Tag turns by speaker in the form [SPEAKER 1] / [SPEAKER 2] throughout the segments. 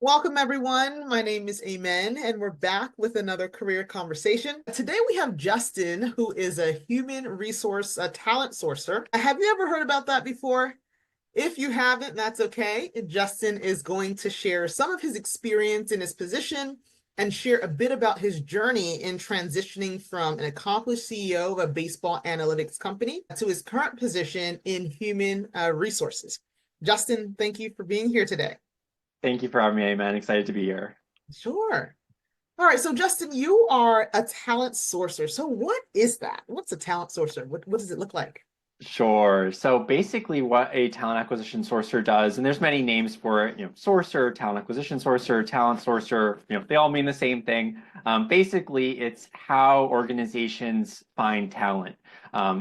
[SPEAKER 1] Welcome, everyone. My name is Amen, and we're back with another career conversation. Today, we have Justin, who is a human resource talent sourcer. Have you ever heard about that before? If you haven't, that's okay. Justin is going to share some of his experience in his position and share a bit about his journey in transitioning from an accomplished CEO of a baseball analytics company to his current position in human resources. Justin, thank you for being here today.
[SPEAKER 2] Thank you for having me, man. Excited to be here.
[SPEAKER 1] Sure. All right. So, Justin, you are a talent sourcer. So, what is that? What's a talent sourcer? What does it look like?
[SPEAKER 2] Sure. So basically what a talent acquisition sourcer does, and there's many names for it, sourcer, talent acquisition sourcer, talent sourcer, they all mean the same thing. Basically, it's how organizations find talent.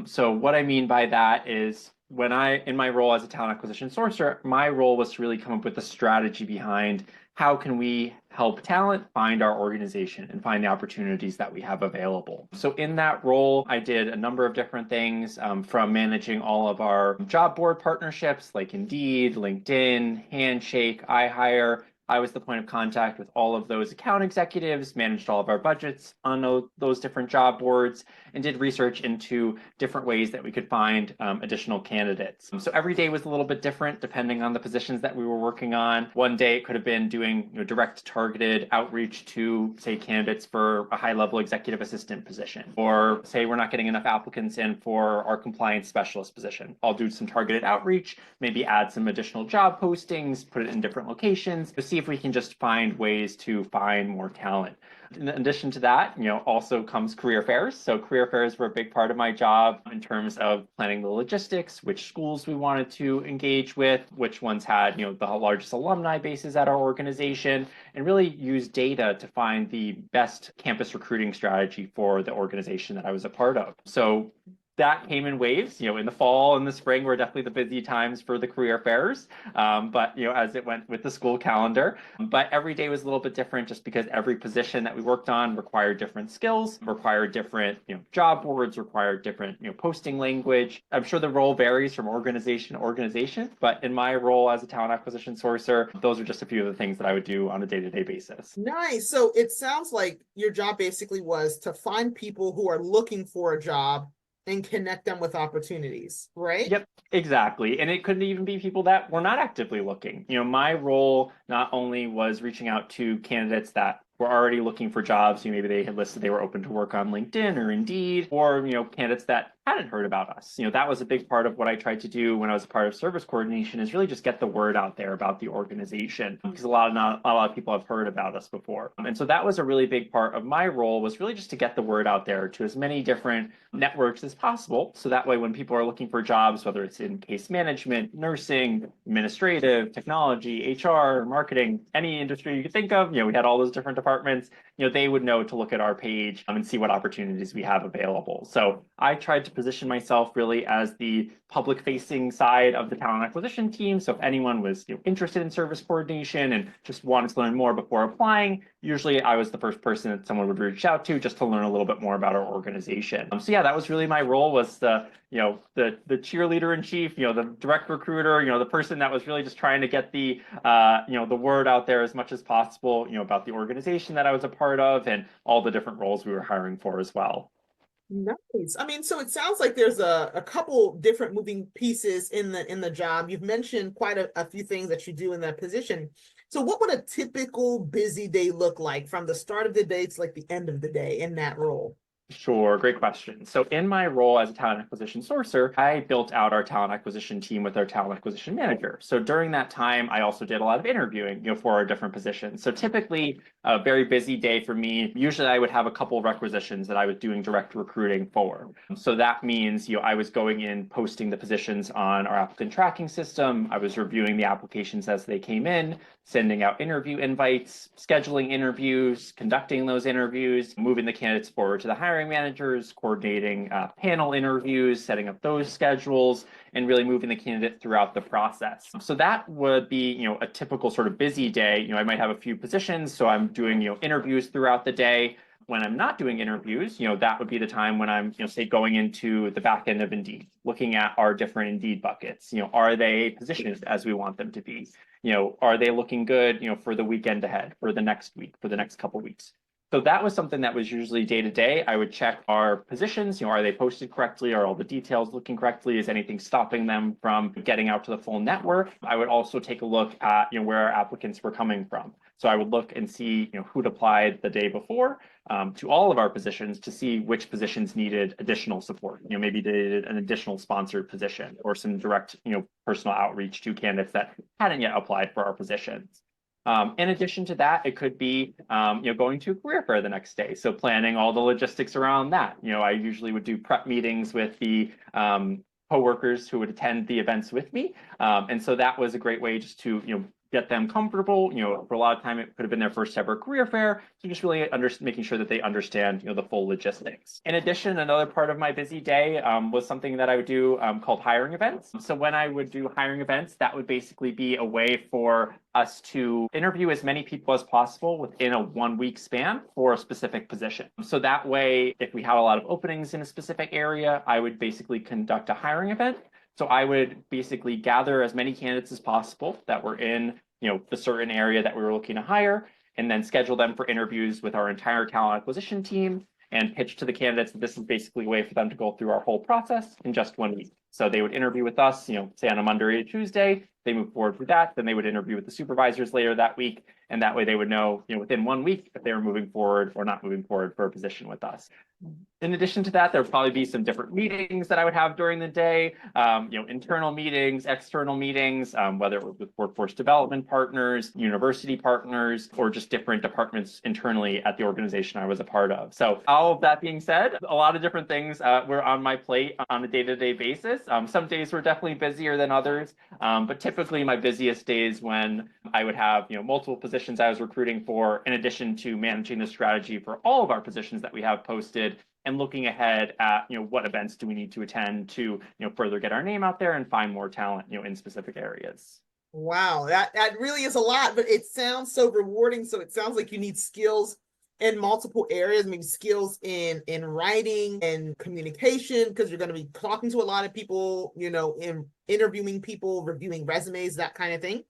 [SPEAKER 2] So what I mean by that is in my role as a talent acquisition sourcer, my role was to really come up with a strategy behind how can we help talent find our organization and find the opportunities that we have available. So in that role, I did a number of different things, from managing all of our job board partnerships like Indeed, LinkedIn, Handshake, iHire. I was the point of contact with all of those account executives, managed all of our budgets on those different job boards, and did research into different ways that we could find additional candidates. So every day was a little bit different depending on the positions that we were working on. One day it could have been doing direct targeted outreach to, say, candidates for a high-level executive assistant position, or say we're not getting enough applicants in for our compliance specialist position. I'll do some targeted outreach, maybe add some additional job postings, put it in different locations to see if we can just find ways to find more talent. In addition to that, also comes career fairs. So career fairs were a big part of my job in terms of planning the logistics, which schools we wanted to engage with, which ones had, the largest alumni bases at our organization, and really use data to find the best campus recruiting strategy for the organization that I was a part of. So that came in waves. In the fall and the spring were definitely the busy times for the career fairs. But as it went with the school calendar, but every day was a little bit different just because every position that we worked on required different skills, required different job boards, required different posting language. I'm sure the role varies from organization to organization, but in my role as a talent acquisition sourcer, those are just a few of the things that I would do on a day-to-day basis.
[SPEAKER 1] Nice. So, it sounds like your job basically was to find people who are looking for a job and connect them with opportunities, right?
[SPEAKER 2] Yep, exactly. And it could even be people that were not actively looking. My role not only was reaching out to candidates that were already looking for jobs, maybe they had listed they were open to work on LinkedIn or Indeed, or candidates that hadn't heard about us. That was a big part of what I tried to do when I was a part of service coordination, is really just get the word out there about the organization, because not a lot of people have heard about us before. And so that was a really big part of my role, was really just to get the word out there to as many different networks as possible. So that way, when people are looking for jobs, whether it's in case management, nursing, administrative, technology, HR, marketing, any industry you could think of, we had all those different departments, they would know to look at our page and see what opportunities we have available. So I tried to position myself really as the public facing side of the talent acquisition team. So if anyone was interested in service coordination and just wanted to learn more before applying, usually I was the first person that someone would reach out to just to learn a little bit more about our organization. So yeah, that was really my role, was the cheerleader in chief, the direct recruiter, the person that was really just trying to get the the word out there as much as possible, about the organization that I was a part of and all the different roles we were hiring for as well.
[SPEAKER 1] Nice. I mean, so it sounds like there's a couple different moving pieces in the job. You've mentioned quite a few things that you do in that position. So what would a typical busy day look like from the start of the day to like the end of the day in that role?
[SPEAKER 2] Sure, great question. So in my role as a talent acquisition sourcer, I built out our talent acquisition team with our talent acquisition manager. So during that time, I also did a lot of interviewing, for our different positions. So typically a very busy day for me. Usually I would have a couple of requisitions that I was doing direct recruiting for. So that means, I was going in, posting the positions on our applicant tracking system. I was reviewing the applications as they came in, sending out interview invites, scheduling interviews, conducting those interviews, moving the candidates forward to the hiring managers, coordinating panel interviews, setting up those schedules, and really moving the candidate throughout the process. So that would be, a typical sort of busy day. I might have a few positions, so I'm doing, interviews throughout the day. When I'm not doing interviews, that would be the time when I'm, say, going into the back end of Indeed, looking at our different Indeed buckets. Are they positioned as we want them to be? Are they looking good, for the weekend ahead, for the next week, for the next couple weeks? So that was something that was usually day to day. I would check our positions, are they posted correctly? Are all the details looking correctly? Is anything stopping them from getting out to the full network? I would also take a look at, where our applicants were coming from. So I would look and see, who'd applied the day before to all of our positions to see which positions needed additional support. Maybe they needed an additional sponsored position or some direct, personal outreach to candidates that hadn't yet applied for our positions. In addition to that, it could be, going to a career fair the next day. So planning all the logistics around that. I usually would do prep meetings with the coworkers who would attend the events with me. And so that was a great way just to, get them comfortable. For a lot of time, it could have been their first ever career fair. So just really making sure that they understand, the full logistics. In addition, another part of my busy day was something that I would do called hiring events. So when I would do hiring events, that would basically be a way for us to interview as many people as possible within a 1 week span for a specific position. So that way, if we had a lot of openings in a specific area, I would basically conduct a hiring event. So I would basically gather as many candidates as possible that were in, the certain area that we were looking to hire, and then schedule them for interviews with our entire talent acquisition team and pitch to the candidates that this is basically a way for them to go through our whole process in just 1 week. So they would interview with us, say on a Monday or Tuesday, they move forward with that, then they would interview with the supervisors later that week, and that way they would know, within 1 week if they were moving forward or not moving forward for a position with us. In addition to that, there would probably be some different meetings that I would have during the day, internal meetings, external meetings, whether it was with workforce development partners, university partners, or just different departments internally at the organization I was a part of. So all of that being said, a lot of different things were on my plate on a day-to-day basis. Some days were definitely busier than others, but typically my busiest days when I would have, multiple positions I was recruiting for, in addition to managing the strategy for all of our positions that we have posted, and looking ahead at, what events do we need to attend to, further get our name out there and find more talent, in specific areas.
[SPEAKER 1] Wow, that really is a lot, but it sounds so rewarding. So it sounds like you need skills in multiple areas, maybe skills in writing and communication, because you're going to be talking to a lot of people, in interviewing people, reviewing resumes, that kind of thing.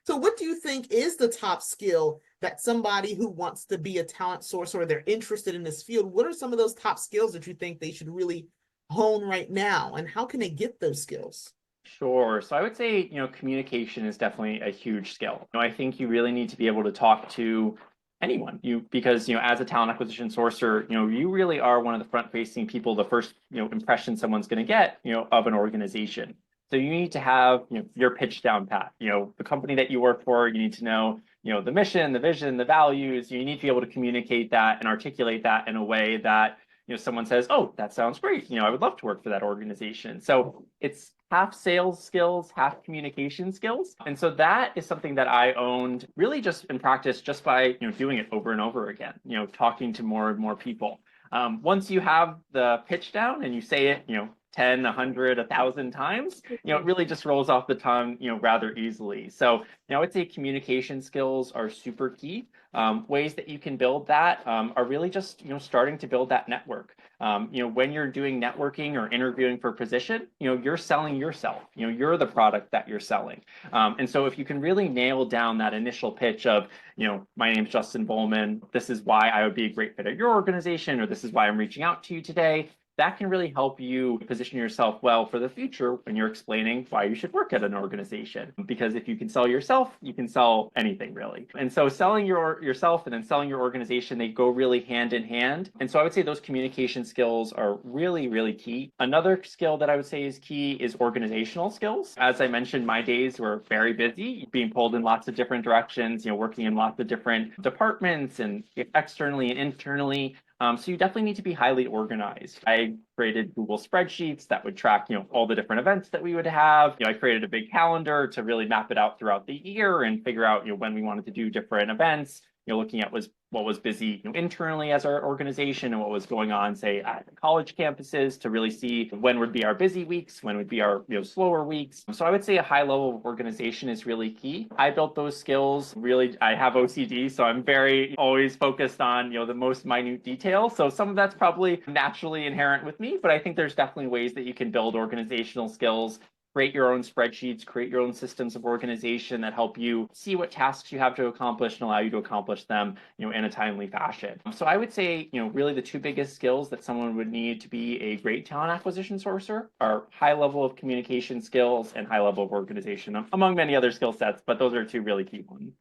[SPEAKER 1] So what do you think is the top skill that somebody who wants to be a talent source or they're interested in this field, what are some of those top skills that you think they should really hone right now? And how can they get those skills?
[SPEAKER 2] Sure. So I would say, communication is definitely a huge skill. I think you really need to be able to talk to anyone, because, as a talent acquisition sourcer, you really are one of the front facing people, the first, impression someone's going to get, of an organization. So you need to have, your pitch down pat. The company that you work for, you need to know, the mission, the vision, the values. You need to be able to communicate that and articulate that in a way that, someone says, oh, that sounds great. I would love to work for that organization. So it's half sales skills, half communication skills. And so that is something that I owned really just in practice, just by, doing it over and over again, talking to more and more people. Once you have the pitch down and you say it, 10, 100, 1,000 times, it really just rolls off the tongue, rather easily. So, I would say communication skills are super key. Ways that you can build that are really just, starting to build that network. When you're doing networking or interviewing for a position, you're selling yourself, you're the product that you're selling. And so if you can really nail down that initial pitch of, my name's Justin Bowman, this is why I would be a great fit at your organization, or this is why I'm reaching out to you today, that can really help you position yourself well for the future when you're explaining why you should work at an organization. Because if you can sell yourself, you can sell anything really. And so selling yourself and then selling your organization, they go really hand in hand. And so I would say those communication skills are really, really key. Another skill that I would say is key is organizational skills. As I mentioned, my days were very busy, being pulled in lots of different directions, working in lots of different departments and externally and internally. So you definitely need to be highly organized. I created Google spreadsheets that would track, all the different events that we would have. I created a big calendar to really map it out throughout the year and figure out, when we wanted to do different events. Looking at what was busy internally as our organization and what was going on, say, at college campuses, to really see when would be our busy weeks, when would be our slower weeks. So I would say a high level of organization is really key. I built those skills. Really, I have OCD, so I'm very always focused on the most minute details. So some of that's probably naturally inherent with me, but I think there's definitely ways that you can build organizational skills create your own spreadsheets, create your own systems of organization that help you see what tasks you have to accomplish and allow you to accomplish them, in a timely fashion. So I would say, really the two biggest skills that someone would need to be a great talent acquisition sourcer are high level of communication skills and high level of organization, among many other skill sets, but those are two really key ones.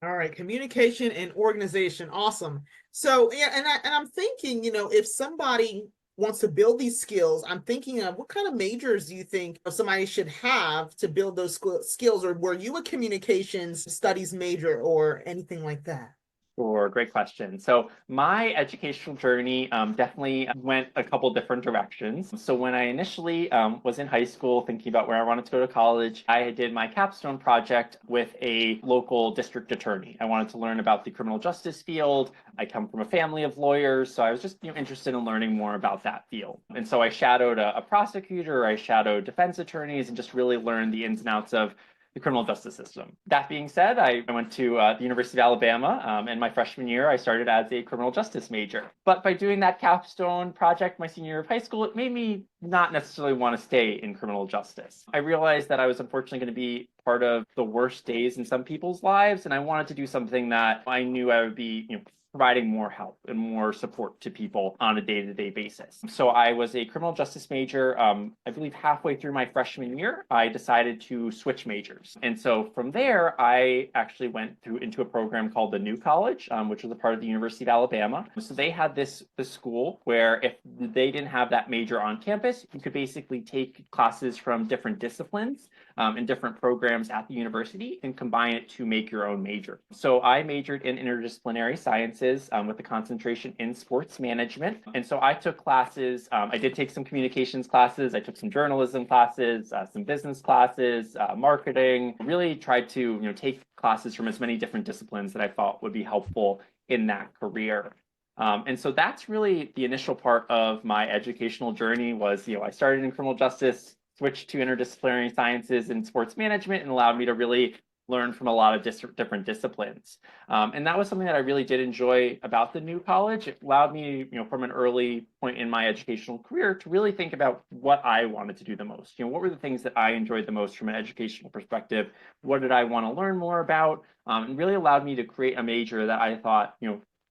[SPEAKER 1] All right, communication and organization. Awesome. So yeah, and I'm thinking, if somebody wants to build these skills, I'm thinking of what kind of majors do you think somebody should have to build those skills, or were you a communications studies major or anything like that?
[SPEAKER 2] Sure, great question. So my educational journey definitely went a couple different directions. So when I initially was in high school thinking about where I wanted to go to college, I did my capstone project with a local district attorney. I wanted to learn about the criminal justice field. I come from a family of lawyers, so I was just interested in learning more about that field. And so I shadowed a prosecutor, I shadowed defense attorneys, and just really learned the ins and outs of the criminal justice system. That being said, I went to the University of Alabama, and my freshman year, I started as a criminal justice major. But by doing that capstone project my senior year of high school, it made me not necessarily want to stay in criminal justice. I realized that I was unfortunately going to be part of the worst days in some people's lives, and I wanted to do something that I knew I would be, providing more help and more support to people on a day-to-day basis. So I was a criminal justice major. I believe halfway through my freshman year, I decided to switch majors. And so from there, I actually went into a program called the New College, which was a part of the University of Alabama. So they had this school where if they didn't have that major on campus, you could basically take classes from different disciplines and different programs at the university and combine it to make your own major. So I majored in interdisciplinary sciences with a concentration in sports management. And so I took classes, I did take some communications classes, I took some journalism classes, some business classes, marketing, really tried to take classes from as many different disciplines that I thought would be helpful in that career. And so that's really the initial part of my educational journey was, I started in criminal justice, switched to interdisciplinary sciences and sports management, and allowed me to really learn from a lot of different disciplines. And that was something that I really did enjoy about the New College. It allowed me, from an early point in my educational career to really think about what I wanted to do the most. What were the things that I enjoyed the most from an educational perspective? What did I want to learn more about? And really allowed me to create a major that I thought,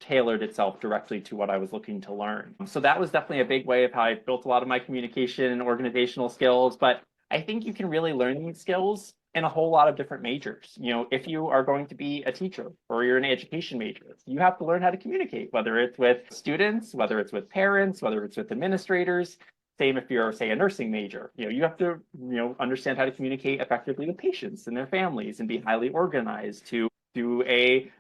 [SPEAKER 2] tailored itself directly to what I was looking to learn. So that was definitely a big way of how I built a lot of my communication and organizational skills. But I think you can really learn these skills in a whole lot of different majors. If you are going to be a teacher or you're an education major, you have to learn how to communicate, whether it's with students, whether it's with parents, whether it's with administrators. Same if you're, say, a nursing major. You have to, understand how to communicate effectively with patients and their families and be highly organized to do a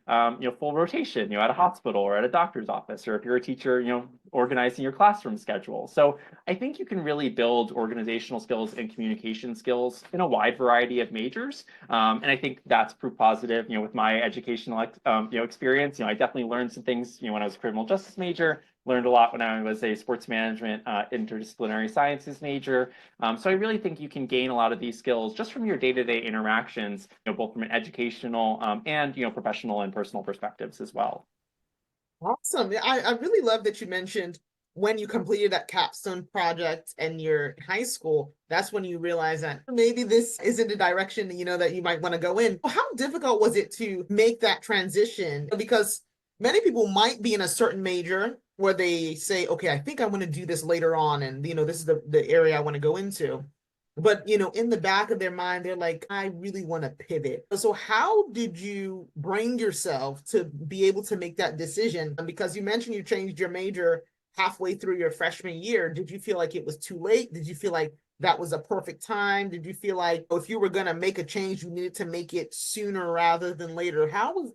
[SPEAKER 2] full rotation at a hospital or at a doctor's office, or if you're a teacher organizing your classroom schedule. So I think you can really build organizational skills and communication skills in a wide variety of majors, and I think that's proof positive with my educational experience. I definitely learned some things when I was a criminal justice major, learned a lot when I was a sports management interdisciplinary sciences major. So I really think you can gain a lot of these skills just from your day-to-day interactions, both from an educational and professional and personal perspectives as well.
[SPEAKER 1] Awesome. Yeah, I really love that you mentioned when you completed that capstone project in your high school, that's when you realize that maybe this isn't the direction that you might want to go in. How difficult was it to make that transition? Because many people might be in a certain major where they say, okay, I think I want to do this later on, and this is the area I want to go into. But in the back of their mind, they're like, I really want to pivot. So how did you bring yourself to be able to make that decision? Because you mentioned you changed your major halfway through your freshman year. Did you feel like it was too late? Did you feel like that was a perfect time? Did you feel like if you were going to make a change, you needed to make it sooner rather than later? How was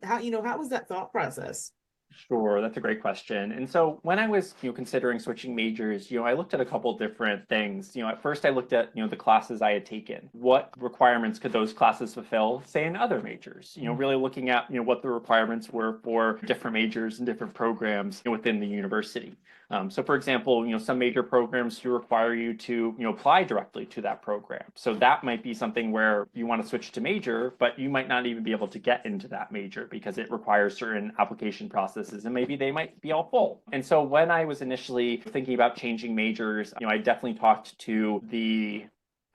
[SPEAKER 1] that thought process?
[SPEAKER 2] Sure, that's a great question. And so when I was, considering switching majors, I looked at a couple different things. At first I looked at, the classes I had taken. What requirements could those classes fulfill, say in other majors? Really looking at, what the requirements were for different majors and different programs within the university. So for example, some major programs do require you to, apply directly to that program. So that might be something where you want to switch to major, but you might not even be able to get into that major because it requires certain application processes and maybe they might be all full. And so when I was initially thinking about changing majors, I definitely talked to the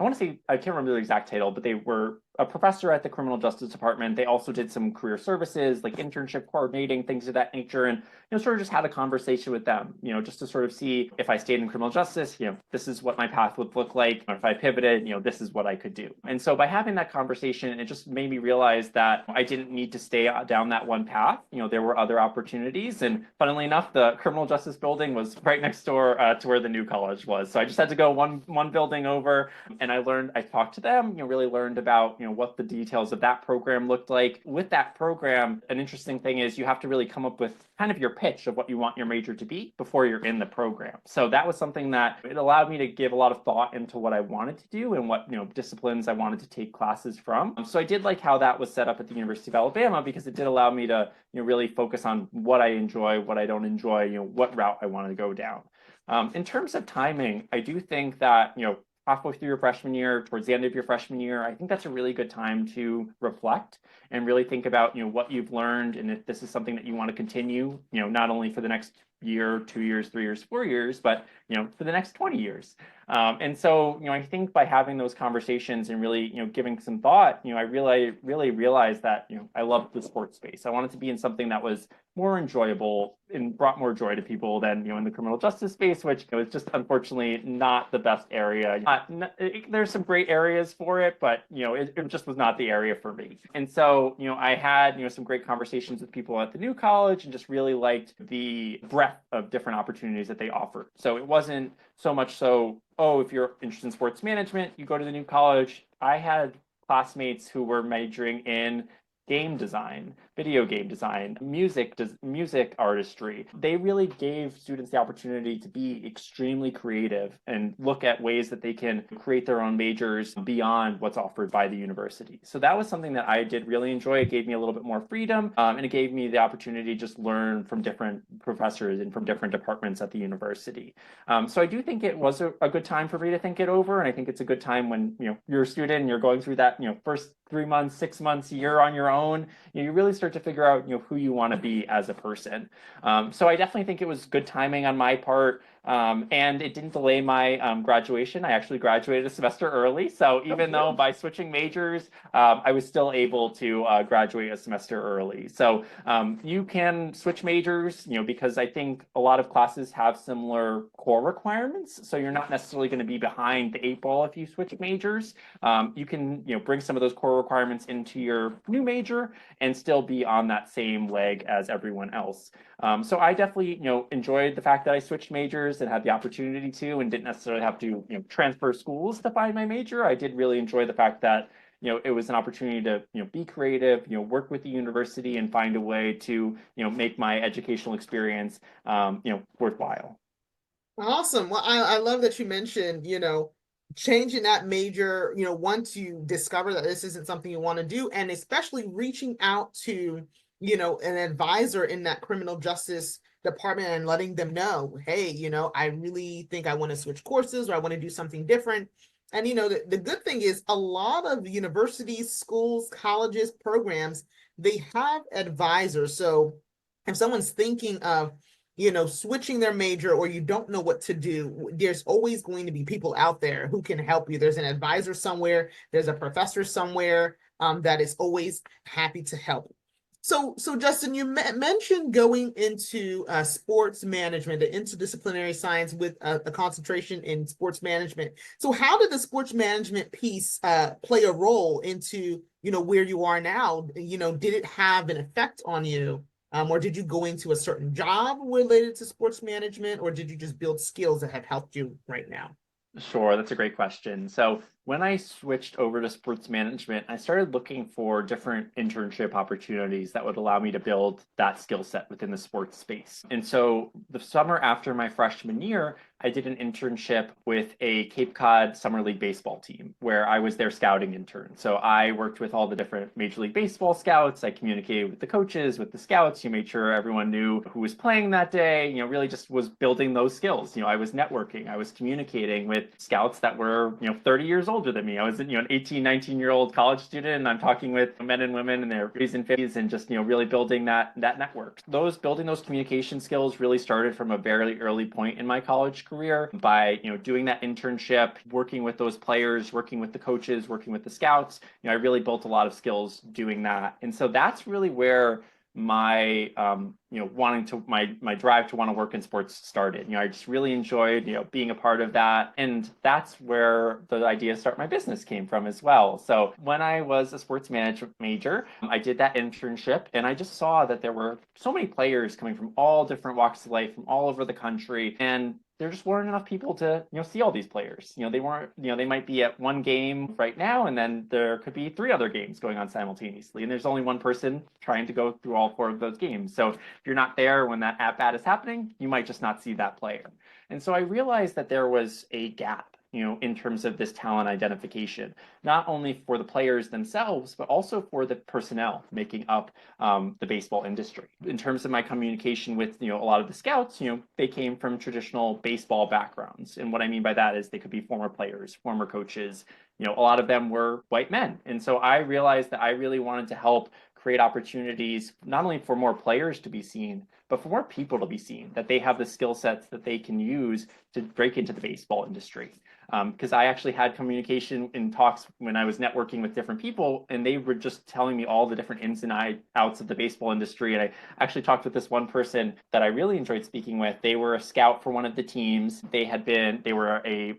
[SPEAKER 2] I want to say, I can't remember the exact title, but they were a professor at the criminal justice department. They also did some career services, like internship coordinating, things of that nature, and sort of just had a conversation with them, just to sort of see if I stayed in criminal justice, this is what my path would look like, or if I pivoted, this is what I could do. And so by having that conversation, it just made me realize that I didn't need to stay down that one path. There were other opportunities, and funnily enough, the criminal justice building was right next door to where the new college was. So I just had to go one building over, and I talked to them, really learned about what the details of that program looked like. With that program, an interesting thing is you have to really come up with kind of your pitch of what you want your major to be before you're in the program. So that was something that it allowed me to give a lot of thought into what I wanted to do and what disciplines I wanted to take classes from. So I did like how that was set up at the University of Alabama, because it did allow me to really focus on what I enjoy, what I don't enjoy, what route I want to go down. In terms of timing, I do think that halfway through your freshman year, towards the end of your freshman year, I think that's a really good time to reflect and really think about, what you've learned, and if this is something that you want to continue, not only for the next year, 2 years, 3 years, 4 years, but for the next 20 years. And so, I think by having those conversations and really, giving some thought, I really realized that, I loved the sports space. I wanted to be in something that was more enjoyable and brought more joy to people than, in the criminal justice space, which is just unfortunately not the best area. There's some great areas for it, but, it just was not the area for me. And so, I had, some great conversations with people at the new college and just really liked the breadth of different opportunities that they offered. So it wasn't so much so, oh, if you're interested in sports management, you go to the new college. I had classmates who were majoring in game design, video game design, music artistry. They really gave students the opportunity to be extremely creative and look at ways that they can create their own majors beyond what's offered by the university. So that was something that I did really enjoy. It gave me a little bit more freedom, and it gave me the opportunity to just learn from different professors and from different departments at the university. So I do think it was a good time for me to think it over, and I think it's a good time when you're a student and you're going through that first 3 months, 6 months, a year on your own. You really start to figure out who you want to be as a person. So I definitely think it was good timing on my part. And it didn't delay my graduation. I actually graduated a semester early. So even though by switching majors, I was still able to graduate a semester early. So you can switch majors, because I think a lot of classes have similar core requirements. So you're not necessarily going to be behind the 8 ball if you switch majors. You can bring some of those core requirements into your new major and still be on that same leg as everyone else. So I definitely enjoyed the fact that I switched majors and had the opportunity to, and didn't necessarily have to transfer schools to find my major. I did really enjoy the fact that it was an opportunity to be creative, work with the university and find a way to make my educational experience worthwhile.
[SPEAKER 1] Awesome. Well, I love that you mentioned, changing that major, once you discover that this isn't something you want to do, and especially reaching out to, an advisor in that criminal justice department and letting them know, hey, I really think I want to switch courses, or I want to do something different. And, the good thing is a lot of universities, schools, colleges, programs, they have advisors. So if someone's thinking of, switching their major, or you don't know what to do, there's always going to be people out there who can help you. There's an advisor somewhere, there's a professor somewhere that is always happy to help. So Justin, you mentioned going into sports management, the interdisciplinary science with a concentration in sports management. So how did the sports management piece play a role into, where you are now? Did it have an effect on you? Or did you go into a certain job related to sports management, or did you just build skills that have helped you right now?
[SPEAKER 2] Sure, that's a great question. So when I switched over to sports management, I started looking for different internship opportunities that would allow me to build that skill set within the sports space. And so the summer after my freshman year, I did an internship with a Cape Cod Summer League baseball team where I was their scouting intern. So I worked with all the different Major League Baseball scouts. I communicated with the coaches, with the scouts. You made sure everyone knew who was playing that day. Really just was building those skills. I was networking. I was communicating with scouts that were, 30 years older than me. I was, an 18, 19-year-old college student, and I'm talking with men and women in their 40s and 50s and just, really building that network. Building those communication skills really started from a very early point in my college career by, doing that internship, working with those players, working with the coaches, working with the scouts. I really built a lot of skills doing that. And so that's really where my my drive to want to work in sports started. I just really enjoyed being a part of that, and that's where the idea to start my business came from as well. So when I was a sports management major, I did that internship, and I just saw that there were so many players coming from all different walks of life from all over the country, and there just weren't enough people to see all these players. They weren't, they might be at one game right now, and then there could be 3 other games going on simultaneously, and there's only one person trying to go through all 4 of those games. So if you're not there when that at bat is happening, you might just not see that player. And so I realized that there was a gap, in terms of this talent identification, not only for the players themselves, but also for the personnel making up the baseball industry. In terms of my communication with, a lot of the scouts, they came from traditional baseball backgrounds. And what I mean by that is they could be former players, former coaches. A lot of them were white men. And so I realized that I really wanted to help create opportunities not only for more players to be seen, but for more people to be seen, that they have the skill sets that they can use to break into the baseball industry. Because I actually had communication in talks when I was networking with different people, and they were just telling me all the different ins and outs of the baseball industry. And I actually talked with this one person that I really enjoyed speaking with. They were a scout for one of the teams. They were a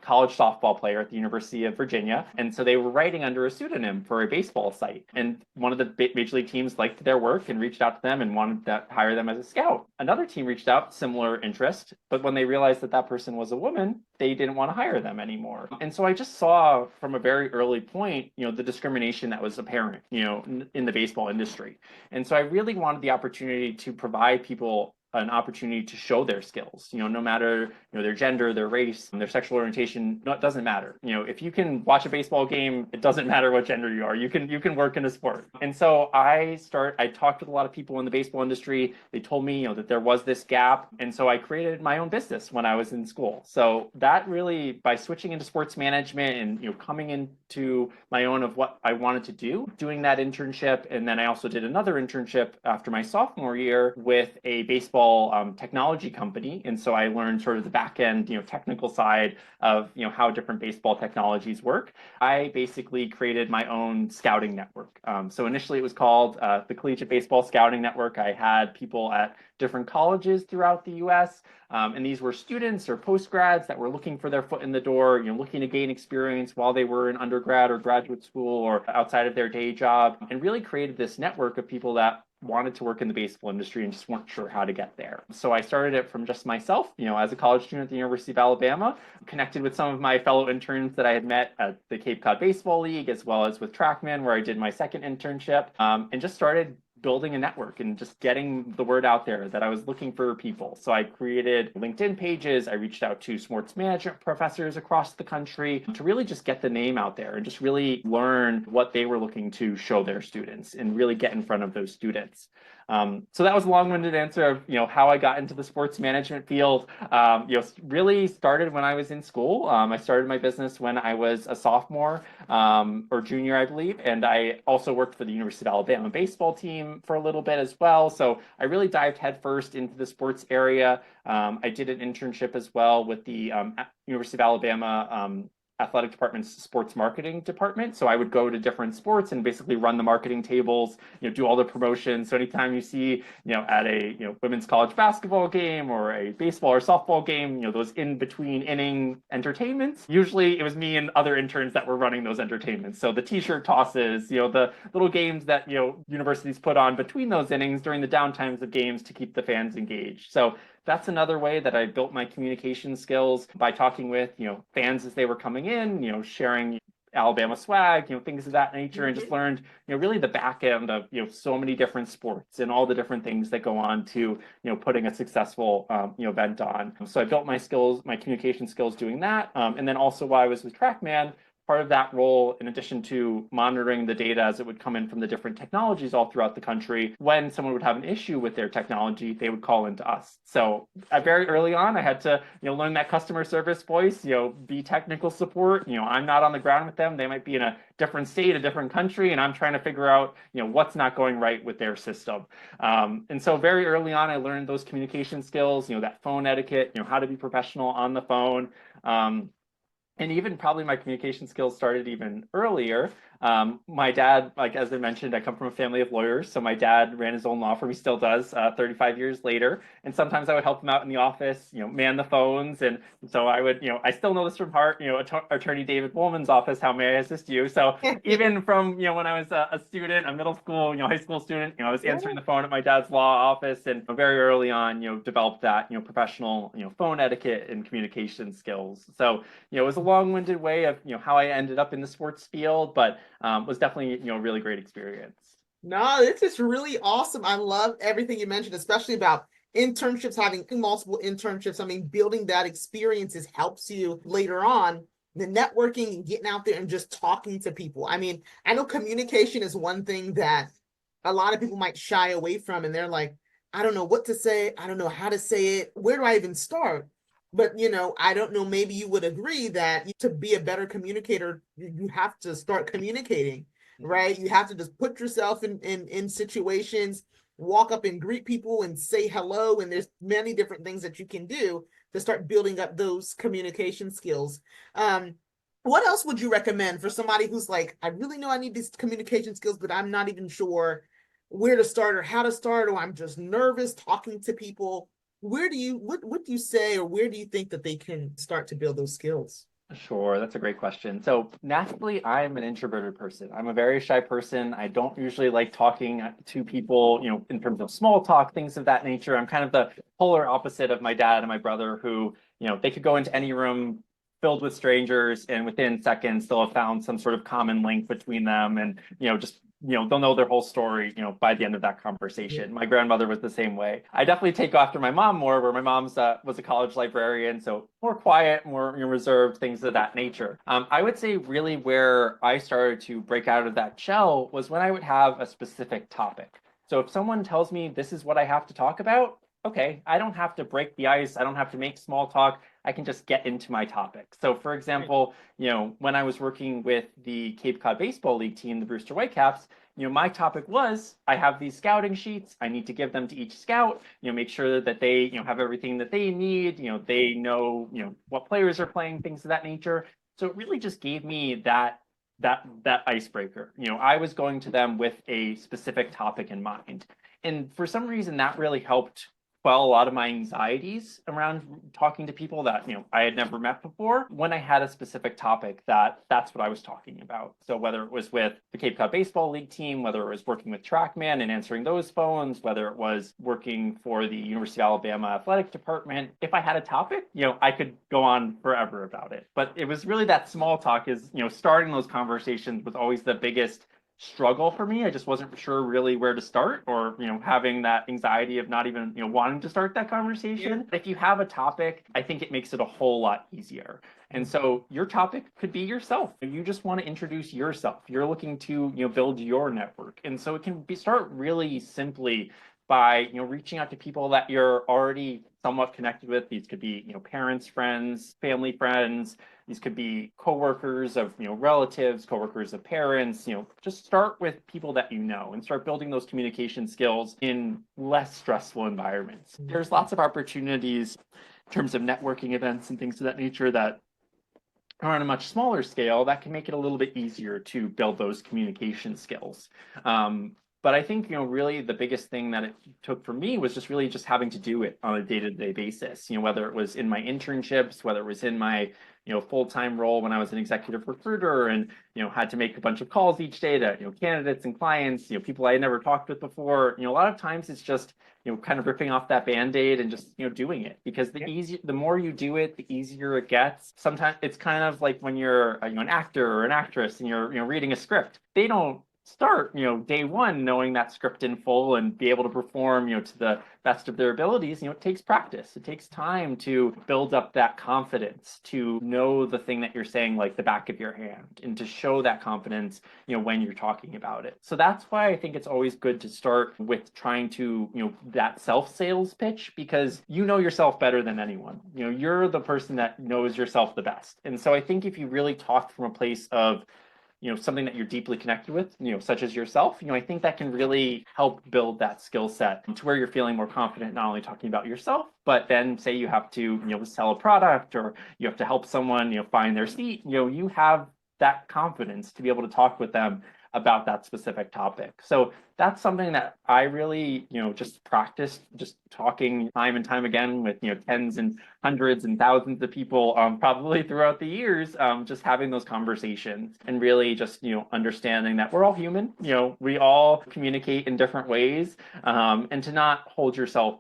[SPEAKER 2] college softball player at the University of Virginia. And so they were writing under a pseudonym for a baseball site. And one of the major league teams liked their work and reached out to them and wanted to hire them as a scout. Another team reached out, similar interest, but when they realized that that person was a woman, they didn't want to hire them anymore. And so I just saw from a very early point, the discrimination that was apparent, in the baseball industry. And so I really wanted the opportunity to provide people an opportunity to show their skills, no matter, their gender, their race, their sexual orientation. No, it doesn't matter. If you can watch a baseball game, it doesn't matter what gender you are. You can work in a sport. And so I talked with a lot of people in the baseball industry. They told me, that there was this gap. And so I created my own business when I was in school. So that really, by switching into sports management and, coming into my own of what I wanted to do, doing that internship. And then I also did another internship after my sophomore year with a baseball technology company. And so I learned sort of the back end, technical side of, how different baseball technologies work. I basically created my own scouting network. So initially it was called the Collegiate Baseball Scouting Network. I had people at different colleges throughout the US. And these were students or postgrads that were looking for their foot in the door, looking to gain experience while they were in undergrad or graduate school or outside of their day job, and really created this network of people that wanted to work in the baseball industry and just weren't sure how to get there. So I started it from just myself, as a college student at the University of Alabama, connected with some of my fellow interns that I had met at the Cape Cod Baseball League, as well as with TrackMan, where I did my second internship, and just started building a network and just getting the word out there that I was looking for people. So I created LinkedIn pages. I reached out to sports management professors across the country to really just get the name out there and just really learn what they were looking to show their students and really get in front of those students. So that was a long-winded answer of how I got into the sports management field. Really started when I was in school. I started my business when I was a sophomore or junior, I believe, and I also worked for the University of Alabama baseball team for a little bit as well. So I really dived headfirst into the sports area. I did an internship as well with the University of Alabama athletic department's sports marketing department. So I would go to different sports and basically run the marketing tables, do all the promotions. So anytime you see, at a, women's college basketball game or a baseball or softball game, those in between inning entertainments, usually it was me and other interns that were running those entertainments. So the t-shirt tosses, the little games that, universities put on between those innings during the downtimes of games to keep the fans engaged. So that's another way that I built my communication skills, by talking with, fans as they were coming in, sharing Alabama swag, things of that nature, and just learned, really the back end of, so many different sports and all the different things that go on to, putting a successful, event on. So I built my skills, my communication skills doing that. And then also while I was with TrackMan, part of that role, in addition to monitoring the data as it would come in from the different technologies all throughout the country, when someone would have an issue with their technology, they would call into us. So very early on, I had to, learn that customer service voice, be technical support. I'm not on the ground with them. They might be in a different state, a different country, and I'm trying to figure out, what's not going right with their system. And so very early on, I learned those communication skills, that phone etiquette, how to be professional on the phone. And even probably my communication skills started even earlier. My dad, like as I mentioned, I come from a family of lawyers. So my dad ran his own law firm. He still does 35 years later. And sometimes I would help him out in the office, man the phones. And so I would, I still know this from heart, Attorney David Woolman's office, how may I assist you? So even from, when I was a student, a middle school, high school student, I was answering the phone at my dad's law office, and very early on, developed that, professional, phone etiquette and communication skills. So, it was a long-winded way of, how I ended up in the sports field, but was definitely, a really great experience.
[SPEAKER 1] No, it's just really awesome. I love everything you mentioned, especially about internships, having multiple internships. I mean, building that experiences helps you later on. The networking and getting out there and just talking to people. I mean, I know communication is one thing that a lot of people might shy away from, and they're like, I don't know what to say. I don't know how to say it. Where do I even start? But, I don't know, maybe you would agree that to be a better communicator, you have to start communicating, right? You have to just put yourself in situations, walk up and greet people and say hello. And there's many different things that you can do to start building up those communication skills. What else would you recommend for somebody who's like, I really know I need these communication skills, but I'm not even sure where to start or how to start, or I'm just nervous talking to people? What do you say, or where do you think that they can start to build those skills?
[SPEAKER 2] Sure, that's a great question. So naturally, I'm an introverted person. I'm a very shy person. I don't usually like talking to people, in terms of small talk, things of that nature. I'm kind of the polar opposite of my dad and my brother, who, they could go into any room filled with strangers, and within seconds they'll have found some sort of common link between them, and just they'll know their whole story by the end of that conversation. My grandmother was the same way. I definitely take after my mom more, where my mom's was a college librarian, so more quiet, more reserved, things of that nature. I would say really where I started to break out of that shell was when I would have a specific topic. So if someone tells me this is what I have to talk about, okay, I don't have to break the ice. I don't have to make small talk. I can just get into my topic. So for example, when I was working with the Cape Cod Baseball League team, the Brewster Whitecaps, my topic was, I have these scouting sheets. I need to give them to each scout, make sure that they, have everything that they need, they know, what players are playing, things of that nature. So it really just gave me that icebreaker. I was going to them with a specific topic in mind. And for some reason, that really helped quell a lot of my anxieties around talking to people that I had never met before, when I had a specific topic that's what I was talking about. So whether it was with the Cape Cod Baseball League team, whether it was working with TrackMan and answering those phones, whether it was working for the University of Alabama athletic department, if I had a topic, I could go on forever about it. But it was really that small talk, is starting those conversations was always the biggest struggle for me. I just wasn't sure really where to start, or having that anxiety of not even wanting to start that conversation. If you have a topic, I think it makes it a whole lot easier. And so your topic could be yourself. You just want to introduce yourself. You're looking to build your network. And so it can start really simply by reaching out to people that you're already somewhat connected with. These could be parents, friends, family, friends. These could be coworkers of relatives, coworkers of parents. Just start with people that and start building those communication skills in less stressful environments. There's lots of opportunities in terms of networking events and things of that nature that are on a much smaller scale that can make it a little bit easier to build those communication skills. But I think, really the biggest thing that it took for me was just really just having to do it on a day-to-day basis, whether it was in my internships, whether it was in my, full-time role when I was an executive recruiter and, had to make a bunch of calls each day to, candidates and clients, people I had never talked with before. A lot of times it's just, kind of ripping off that Band-Aid and just, doing it, because the more you do it, the easier it gets. Sometimes it's kind of like when you're, an actor or an actress and you're, reading a script. They don't start, day one, knowing that script in full and be able to perform, to the best of their abilities, it takes practice. It takes time to build up that confidence, to know the thing that you're saying like the back of your hand, and to show that confidence, when you're talking about it. So that's why I think it's always good to start with trying to, that self-sales pitch, because you know yourself better than anyone. You're the person that knows yourself the best. And so I think if you really talk from a place of something that you're deeply connected with, such as yourself, I think that can really help build that skill set to where you're feeling more confident, not only talking about yourself, but then say you have to, sell a product, or you have to help someone, find their seat, you have that confidence to be able to talk with them about that specific topic. So that's something that I really, just practiced, just talking time and time again with, tens and hundreds and thousands of people, probably throughout the years, just having those conversations and really just, understanding that we're all human, we all communicate in different ways, and to not hold yourself,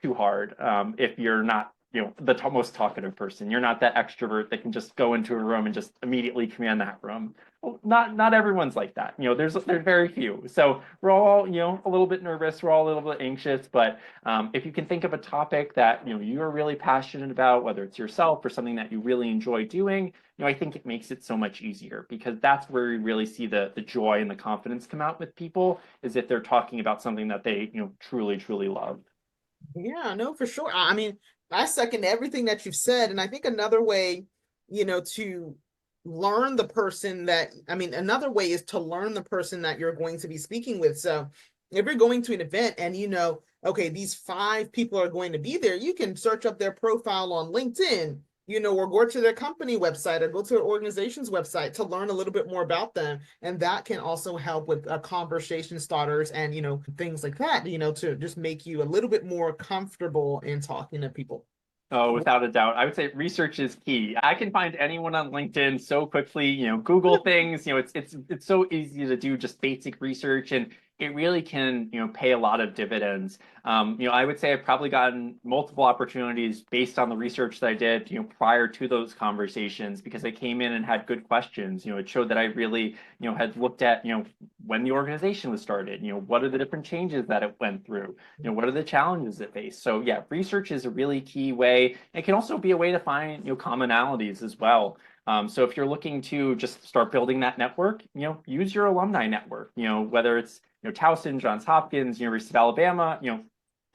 [SPEAKER 2] too hard, if you're not the most talkative person. You're not that extrovert that can just go into a room and just immediately command that room. Well, not everyone's like that. There's very few. So we're all a little bit nervous. We're all a little bit anxious. But if you can think of a topic that you are really passionate about, whether it's yourself or something that you really enjoy doing, I think it makes it so much easier, because that's where you really see the joy and the confidence come out with people, is if they're talking about something that they truly love.
[SPEAKER 1] Yeah, no, for sure. I mean, I second everything that you've said. And I think another way, to learn the person that, I mean, another way is to learn the person that you're going to be speaking with. So if you're going to an event and okay, these 5 people are going to be there, you can search up their profile on LinkedIn, or go to their company website or go to their organization's website to learn a little bit more about them. And that can also help with conversation starters and, things like that, to just make you a little bit more comfortable in talking to people.
[SPEAKER 2] Oh, without a doubt. I would say research is key. I can find anyone on LinkedIn so quickly, Google things, it's so easy to do just basic research, and it really can, pay a lot of dividends. I would say I've probably gotten multiple opportunities based on the research that I did, prior to those conversations, because I came in and had good questions. It showed that I really, had looked at, when the organization was started, what are the different changes that it went through, what are the challenges it faced. So yeah, research is a really key way. It can also be a way to find, commonalities as well. So if you're looking to just start building that network, use your alumni network, whether it's, Towson, Johns Hopkins, University of Alabama,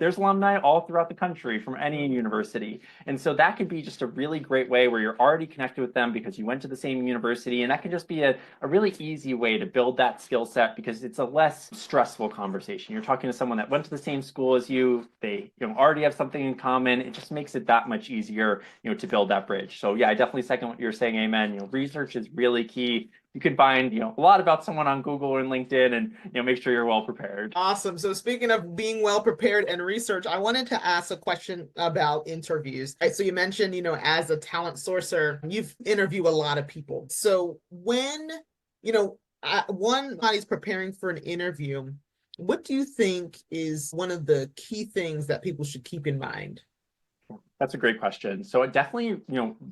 [SPEAKER 2] there's alumni all throughout the country from any university. And so that could be just a really great way where you're already connected with them because you went to the same university. And that can just be a really easy way to build that skill set, because it's a less stressful conversation. You're talking to someone that went to the same school as you. They already have something in common. It just makes it that much easier, to build that bridge. So yeah, I definitely second what you're saying. Amen. Research is really key. You can find, a lot about someone on Google and LinkedIn, and, make sure you're well prepared.
[SPEAKER 1] Awesome. So speaking of being well prepared and research, I wanted to ask a question about interviews. Right, so you mentioned, as a talent sourcer, you've interviewed a lot of people. So when, one body's preparing for an interview, what do you think is one of the key things that people should keep in mind?
[SPEAKER 2] That's a great question. So it definitely,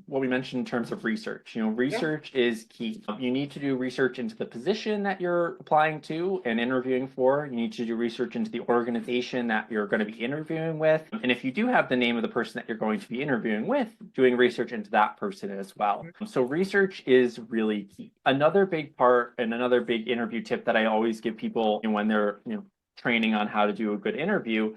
[SPEAKER 2] what we mentioned in terms of research, research is key. You need to do research into the position that you're applying to and interviewing for. You need to do research into the organization that you're going to be interviewing with. And if you do have the name of the person that you're going to be interviewing with, doing research into that person as well. So research is really key. Another big part and another big interview tip that I always give people when they're, training on how to do a good interview,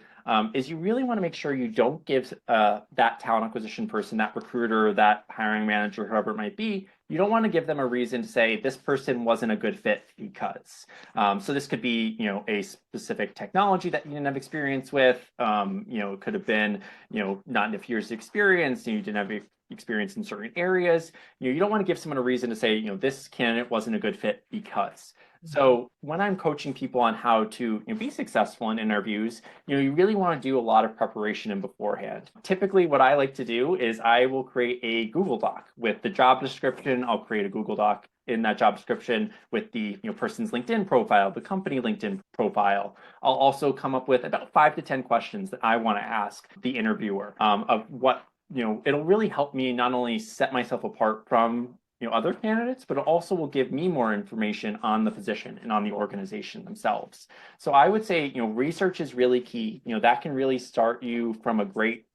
[SPEAKER 2] is you really want to make sure you don't give that talent acquisition person, that recruiter, that hiring manager, whoever it might be, you don't want to give them a reason to say this person wasn't a good fit because. So this could be, a specific technology that you didn't have experience with. It could have been, not enough years experience, and you didn't have experience in certain areas. You don't want to give someone a reason to say, this candidate wasn't a good fit because. So when I'm coaching people on how to be successful in interviews, you really want to do a lot of preparation in beforehand. Typically, what I like to do is I will create a Google Doc with the job description. I'll create a Google Doc in that job description with the person's LinkedIn profile, the company LinkedIn profile. I'll also come up with about 5 to 10 questions that I want to ask the interviewer, of what it'll really help me not only set myself apart from other candidates, but it also will give me more information on the position and on the organization themselves. So I would say, research is really key. That can really start you from a great,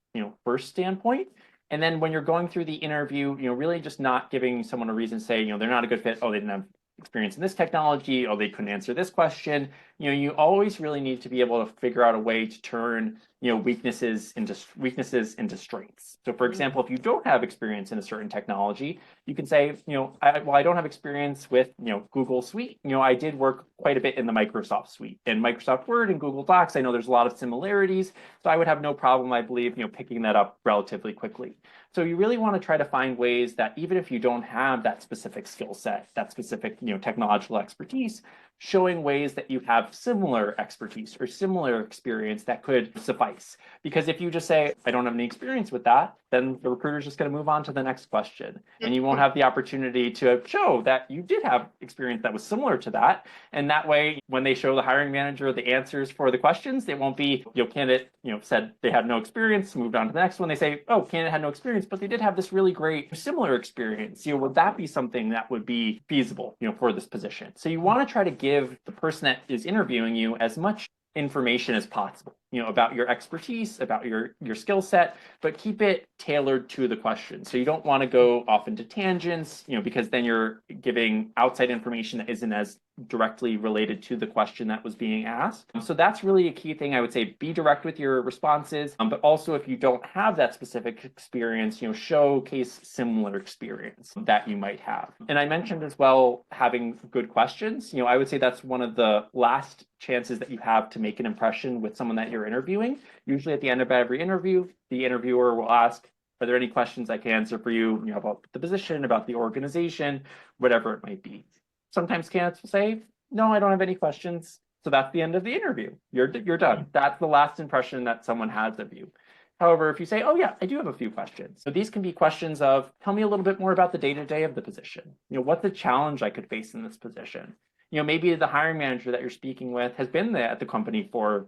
[SPEAKER 2] first standpoint. And then when you're going through the interview, really just not giving someone a reason to say, they're not a good fit. Oh, they didn't have experience in this technology. Oh, they couldn't answer this question. You always really need to be able to figure out a way to turn, weaknesses into strengths. So for example, if you don't have experience in a certain technology, you can say, I don't have experience with, Google Suite. I did work quite a bit in the Microsoft Suite and Microsoft Word and Google Docs. I know there's a lot of similarities, so I would have no problem, I believe, picking that up relatively quickly. So you really want to try to find ways that even if you don't have that specific skill set, that specific, technological expertise, showing ways that you have similar expertise or similar experience that could suffice. Because if you just say, I don't have any experience with that, then the recruiter is just going to move on to the next question. And you won't have the opportunity to show that you did have experience that was similar to that. And that way, when they show the hiring manager the answers for the questions, it won't be, candidate, said they had no experience, moved on to the next one. They say, oh, candidate had no experience, but they did have this really great similar experience. Would that be something that would be feasible, for this position? So you want to try to give the person that is interviewing you as much information as possible, about your expertise, about your skill set, but keep it tailored to the question. So you don't want to go off into tangents, because then you're giving outside information that isn't as directly related to the question that was being asked. So that's really a key thing. I would say be direct with your responses, but also if you don't have that specific experience, showcase similar experience that you might have. And I mentioned as well, having good questions. I would say that's one of the last chances that you have to make an impression with someone that you're interviewing. Usually at the end of every interview, the interviewer will ask, are there any questions I can answer for you, about the position, about the organization, whatever it might be. Sometimes candidates will say, no, I don't have any questions. So that's the end of the interview. You're done. That's the last impression that someone has of you. However, if you say, oh yeah, I do have a few questions. So these can be questions of, tell me a little bit more about the day-to-day of the position. What's the challenge I could face in this position? Maybe the hiring manager that you're speaking with has been there at the company for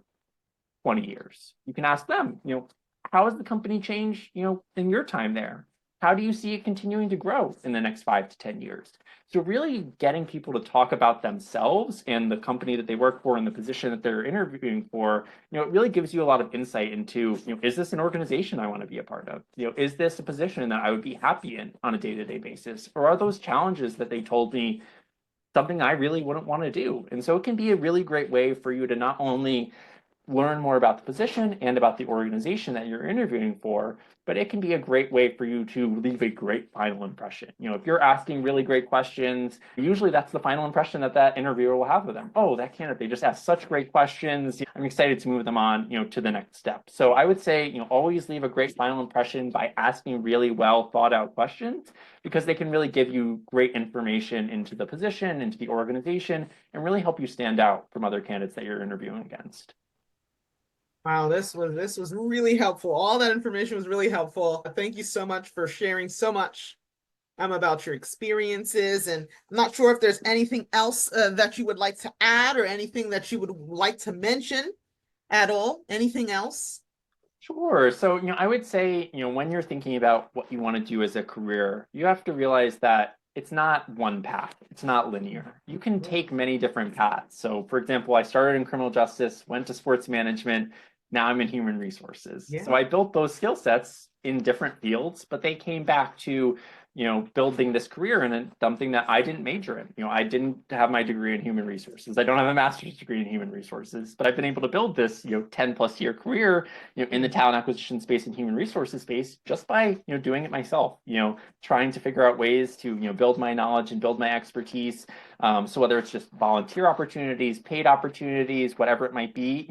[SPEAKER 2] 20 years. You can ask them, how has the company changed, in your time there? How do you see it continuing to grow in the next 5 to 10 years? So really getting people to talk about themselves and the company that they work for and the position that they're interviewing for, it really gives you a lot of insight into, is this an organization I want to be a part of? Is this a position that I would be happy in on a day-to-day basis? Or are those challenges that they told me something I really wouldn't want to do? And so it can be a really great way for you to not only learn more about the position and about the organization that you're interviewing for, but it can be a great way for you to leave a great final impression. If you're asking really great questions, usually that's the final impression that that interviewer will have with them. Oh, that candidate, they just asked such great questions. I'm excited to move them on, to the next step. So I would say, always leave a great final impression by asking really well thought out questions, because they can really give you great information into the position, into the organization, and really help you stand out from other candidates that you're interviewing against.
[SPEAKER 1] Wow, this was really helpful. All that information was really helpful. Thank you so much for sharing so much about your experiences. And I'm not sure if there's anything else that you would like to add or anything that you would like to mention at all. Anything else?
[SPEAKER 2] Sure. So, I would say, when you're thinking about what you want to do as a career, you have to realize that it's not one path. It's not linear. You can take many different paths. So, for example, I started in criminal justice, went to sports management. Now I'm in human resources.
[SPEAKER 1] Yeah.
[SPEAKER 2] So I built those skill sets in different fields, but they came back to, building this career in something that I didn't major in. I didn't have my degree in human resources. I don't have a master's degree in human resources, but I've been able to build this, 10 plus year career, in the talent acquisition space and human resources space just by, doing it myself, trying to figure out ways to, build my knowledge and build my expertise. So whether it's just volunteer opportunities, paid opportunities, whatever it might be,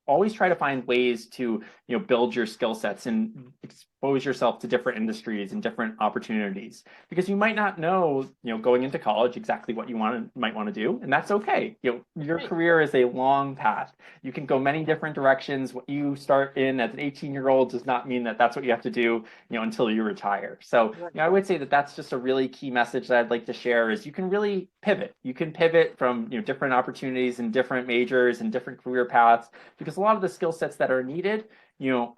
[SPEAKER 2] always try to find ways to build your skill sets and expose yourself to different industries and different opportunities, because you might not know going into college exactly what you might want to do, and that's okay. Your career is a long path. You can go many different directions. What you start in as an 18-year-old does not mean that that's what you have to do until you retire. So I would say that that's just a really key message that I'd like to share, is you can really pivot. You can pivot from different opportunities and different majors and different career paths, because a lot of the skill sets that are needed,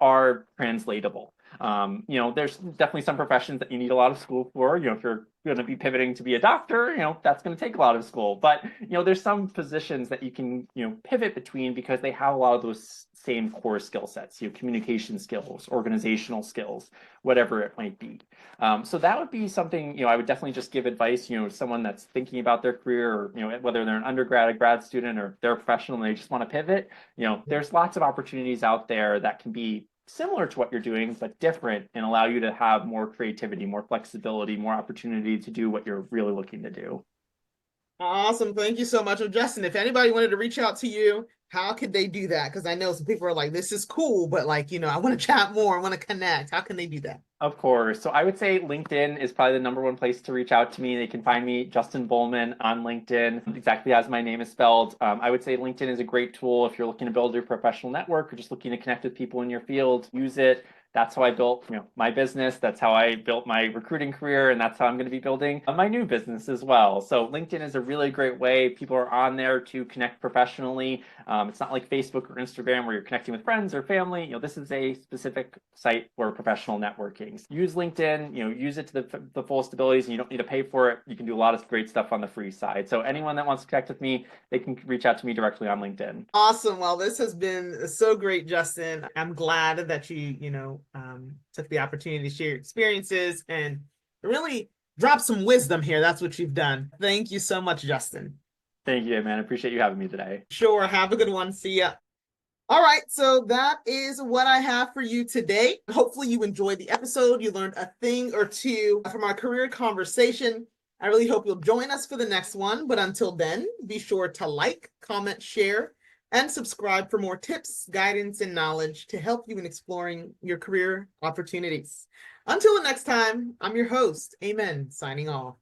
[SPEAKER 2] are translatable. There's definitely some professions that you need a lot of school for. If you're going to be pivoting to be a doctor, that's going to take a lot of school. But, there's some positions that you can, pivot between because they have a lot of those same core skill sets, communication skills, organizational skills, whatever it might be. So that would be something, I would definitely just give advice, someone that's thinking about their career, or, whether they're an undergrad, a grad student, or they're a professional and they just want to pivot, there's lots of opportunities out there that can be similar to what you're doing, but different, and allow you to have more creativity, more flexibility, more opportunity to do what you're really looking to do.
[SPEAKER 1] Awesome. Thank you so much. Well, Justin, if anybody wanted to reach out to you, how could they do that? Because I know some people are like, this is cool, but like, I want to chat more, I want to connect. How can they do that?
[SPEAKER 2] Of course. So I would say LinkedIn is probably the number one place to reach out to me. They can find me, Justin Bowman, on LinkedIn, exactly as my name is spelled. I would say LinkedIn is a great tool if you're looking to build your professional network or just looking to connect with people in your field. Use it. That's how I built, my business. That's how I built my recruiting career, and that's how I'm going to be building my new business as well. So LinkedIn is a really great way. People are on there to connect professionally. It's not like Facebook or Instagram where you're connecting with friends or family. This is a specific site for professional networking. Use LinkedIn. Use it to the fullest abilities, and you don't need to pay for it. You can do a lot of great stuff on the free side. So anyone that wants to connect with me, they can reach out to me directly on LinkedIn.
[SPEAKER 1] Awesome. Well, this has been so great, Justin. I'm glad that you took the opportunity to share your experiences and really drop some wisdom here. That's what you've done. Thank you so much, Justin.
[SPEAKER 2] Thank you, man. I appreciate you having me today.
[SPEAKER 1] Sure. Have a good one. See ya. All right, so that is what I have for you today. Hopefully you enjoyed the episode. You learned a thing or two from our career conversation. I really hope you'll join us for the next one. But until then, be sure to like, comment, share, and subscribe for more tips, guidance, and knowledge to help you in exploring your career opportunities. Until the next time, I'm your host, Amen, signing off.